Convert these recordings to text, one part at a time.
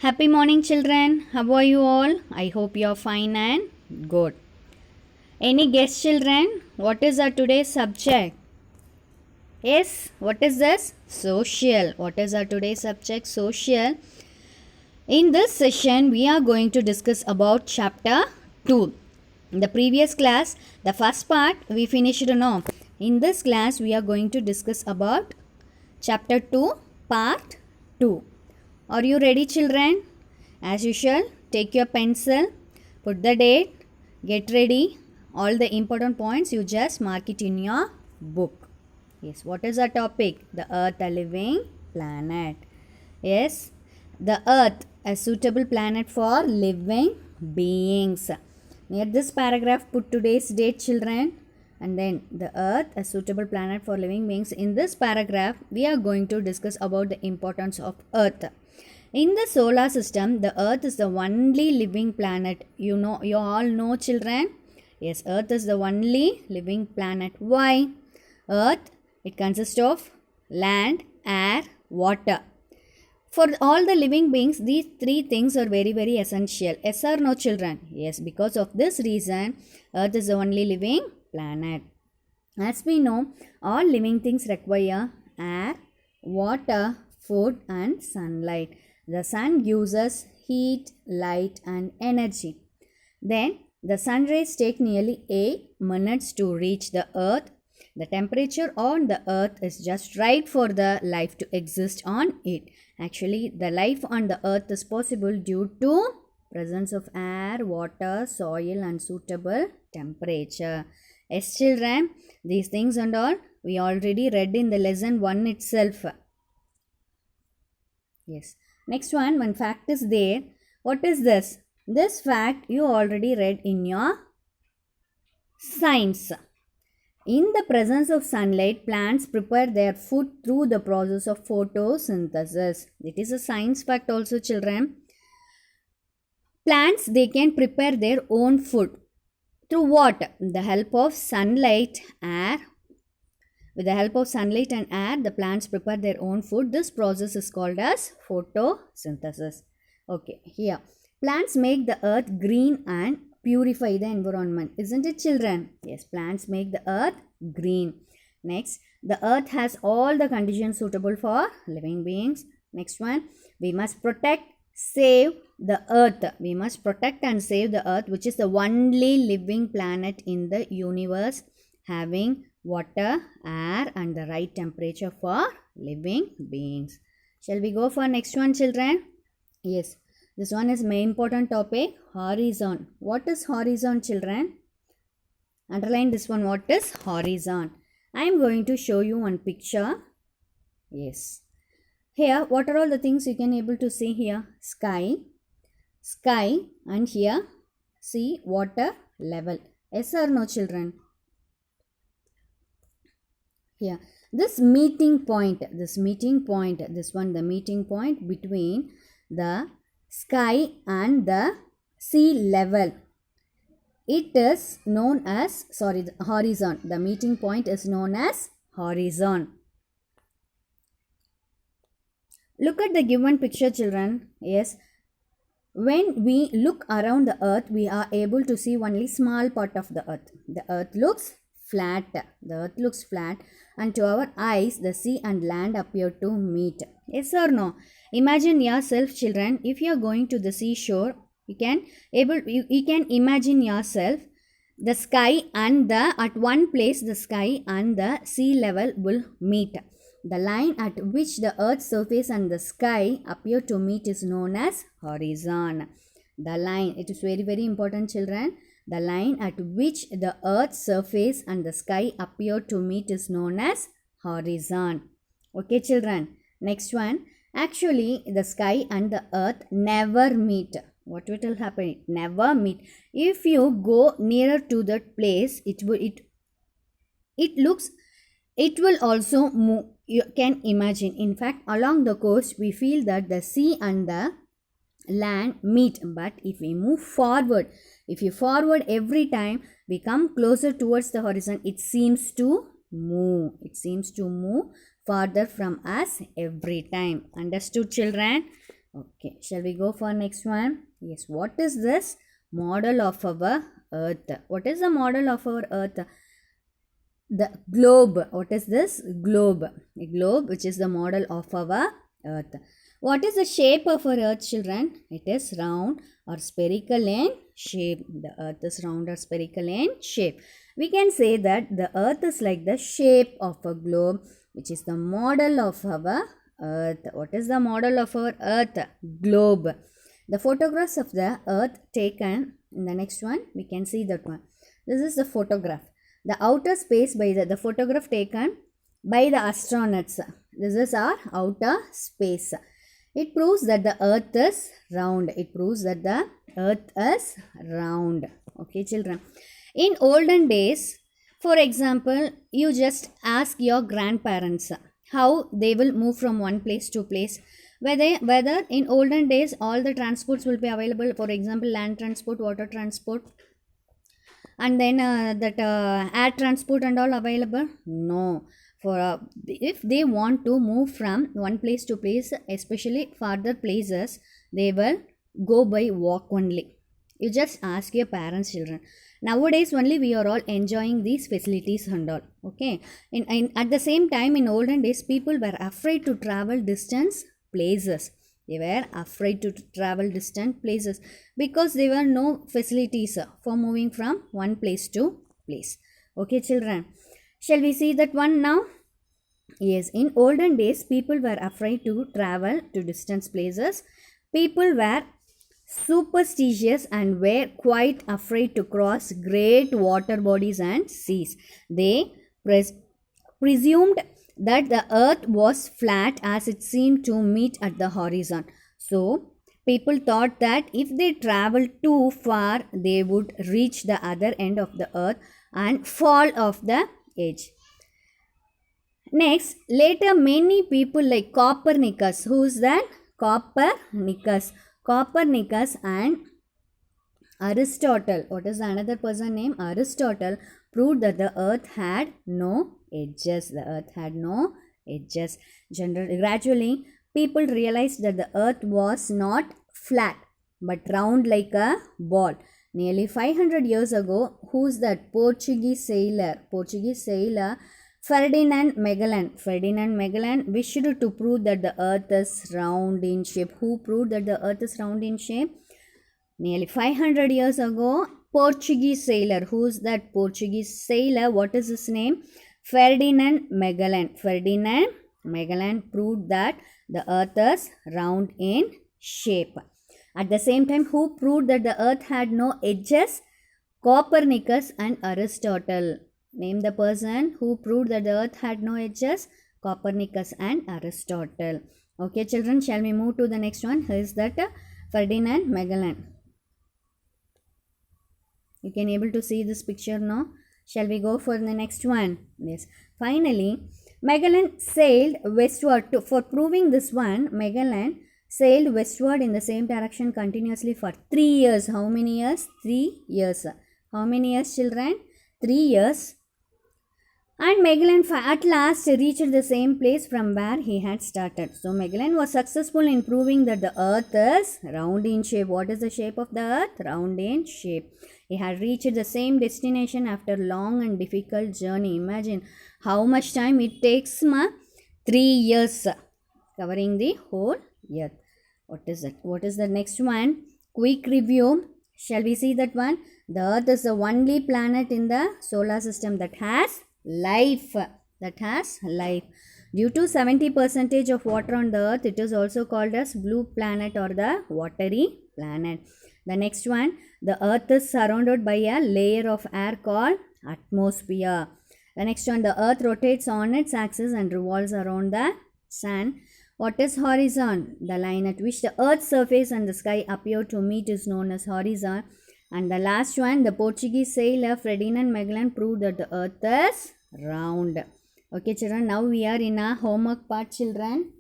Happy morning, children. How are you all? I hope you are fine and good. Any guess, children? What is our today's subject? Yes, what is this? Social. What is our today's subject? Social. In this session, we are going to discuss about chapter 2. In the previous class, the first part we finished no. In this class, we are going to discuss about chapter 2, part 2. Are you ready, children? As usual, take your pencil, put the date, get ready. All the important points you just mark it in your book. Yes, what is our topic? The Earth, a living planet. Yes, the Earth, a suitable planet for living beings. Near this paragraph, put today's date, children. And then the Earth, a suitable planet for living beings. In this paragraph, we are going to discuss about the importance of Earth. In the solar system, the Earth is the only living planet. You all know, children. Yes, Earth is the only living planet. Why? Earth, it consists of land, air, water. For all the living beings, these three things are very, very essential. Yes or no, children? Yes, because of this reason, Earth is the only living planet. As we know, all living things require air, water, food and sunlight. The sun gives us heat, light and energy. Then the sun rays take nearly 8 minutes to reach the earth. The temperature on the earth is just right for the life to exist on it. Actually, the life on the earth is possible due to presence of air, water, soil and suitable temperature. Yes, children, these things and all we already read in the lesson 1 itself. Yes. Next one fact is there. What is this? This fact you already read in your science. In the presence of sunlight, plants prepare their food through the process of photosynthesis. It is a science fact also, children. Plants, they can prepare their own food. Through what? The help of sunlight, air. With the help of sunlight and air, the plants prepare their own food. This process is called as photosynthesis. Okay, here. Plants make the earth green and purify the environment. Isn't it, children? Yes, plants make the earth green. Next, the earth has all the conditions suitable for living beings. Next one, we must protect, save the earth. We must protect and save the earth, which is the only living planet in the universe having water, air and the right temperature for living beings. Shall we go for next one, children? Yes, this one is my important topic, horizon. What is horizon, children? Underline this one, what is horizon? I am going to show you one picture. Yes. Here, what are all the things you can able to see here? Sky and here, see water level. Yes or no, children? Here, this meeting point, the meeting point between the sky and the sea level, it is known as, the horizon. The meeting point is known as horizon. Look at the given picture, children. Yes, when we look around the earth, we are able to see only small part of the earth. The earth looks flat. And to our eyes, the sea and land appear to meet. Yes or no? Imagine yourself, children, if you are going to the seashore, you can imagine yourself, the sky and at one place the sky and the sea level will meet. The line at which the earth's surface and the sky appear to meet is known as horizon. The line, it is very, very important, children. The line at which the earth's surface and the sky appear to meet is known as horizon. Okay, children. Next one. Actually, the sky and the earth never meet. What will happen? It never meet. If you go nearer to that place, it will also move. You can imagine. In fact, along the coast, we feel that the sea and the land meet. But if we move forward, if you forward every time we come closer towards the horizon, it seems to move. It seems to move farther from us every time. Understood, children? Okay, shall we go for next one? Yes, what is this model of our earth? What is the model of our earth? The globe. What is this? Globe. A globe which is the model of our earth. What is the shape of our earth, children? It is round or spherical in shape. The earth is round or spherical in shape. We can say that the earth is like the shape of a globe, which is the model of our earth. What is the model of our earth? Globe. The photographs of the earth taken in the next one, we can see that one. This is the photograph. The outer space by the photograph taken by the astronauts. This is our outer space. It proves that the earth is round. It proves that the earth is round. Okay, children. In olden days, for example, you just ask your grandparents how they will move from one place to place. Whether in olden days all the transports will be available, for example, land transport, water transport, and then that air transport and all available? No. For if they want to move from one place to place, especially farther places, they will go by walk only. You just ask your parents, children. Nowadays only we are all enjoying these facilities and all. Okay. At the same time, in olden days, people were afraid to travel distance places. They were afraid to travel distant places because there were no facilities for moving from one place to place. Okay, children. Shall we see that one now? Yes, in olden days, people were afraid to travel to distant places. People were superstitious and were quite afraid to cross great water bodies and seas. They presumed that the earth was flat as it seemed to meet at the horizon. So, people thought that if they traveled too far, they would reach the other end of the earth and fall off the edge. Next, later many people like Copernicus, who is that? Copernicus and Aristotle. What is another person name? Aristotle proved that the earth had no edges. The earth had no edges. Gradually, people realized that the earth was not flat but round like a ball. Nearly 500 years ago, who's that? Portuguese sailor Ferdinand Magellan wished to prove that the earth is round in shape. Who proved that the earth is round in shape? Nearly 500 years ago, Portuguese sailor. Who's that Portuguese sailor? What is his name? Ferdinand Magellan. Ferdinand Magellan proved that the earth is round in shape. At the same time, who proved that the earth had no edges? Copernicus and Aristotle. Name the person who proved that the earth had no edges. Copernicus and Aristotle. Okay, children, shall we move to the next one? Who is that? Ferdinand Magellan. You can able to see this picture now. Shall we go for the next one? Yes. Finally, Magellan sailed westward. For proving this one, Magellan sailed westward in the same direction continuously for 3 years. How many years? 3 years. How many years, children? 3 years. And Magellan at last reached the same place from where he had started. So Magellan was successful in proving that the earth is round in shape. What is the shape of the earth? Round in shape. He had reached the same destination after long and difficult journey. Imagine how much time it takes. 3 years covering the whole earth. What is it? What is the next one? Quick review. Shall we see that one? The earth is the only planet in the solar system that has life. Due to 70% of water on the earth, it is also called as blue planet or the watery planet. The next one, the earth is surrounded by a layer of air called atmosphere. The next one, the earth rotates on its axis and revolves around the sun. What is horizon? The line at which the earth's surface and the sky appear to meet is known as horizon. And the last one, the Portuguese sailor Ferdinand Magellan proved that the earth is round. Okay, children, now we are in a homework part, children.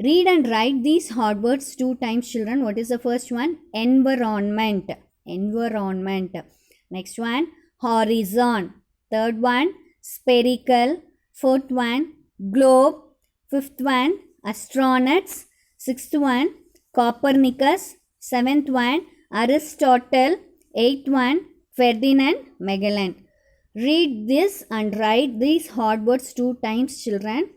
Read and write these hard words 2 times, children. What is the first one? Environment. Next one, horizon. Third one, spherical. Fourth one, globe. Fifth one, astronauts. Sixth one, Copernicus. Seventh one, Aristotle. Eighth one, Ferdinand Magellan. Read this and write these hard words 2 times, children.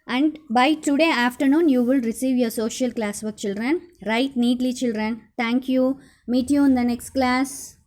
And by today afternoon, you will receive your social classwork, children. Write neatly, children. Thank you. Meet you in the next class.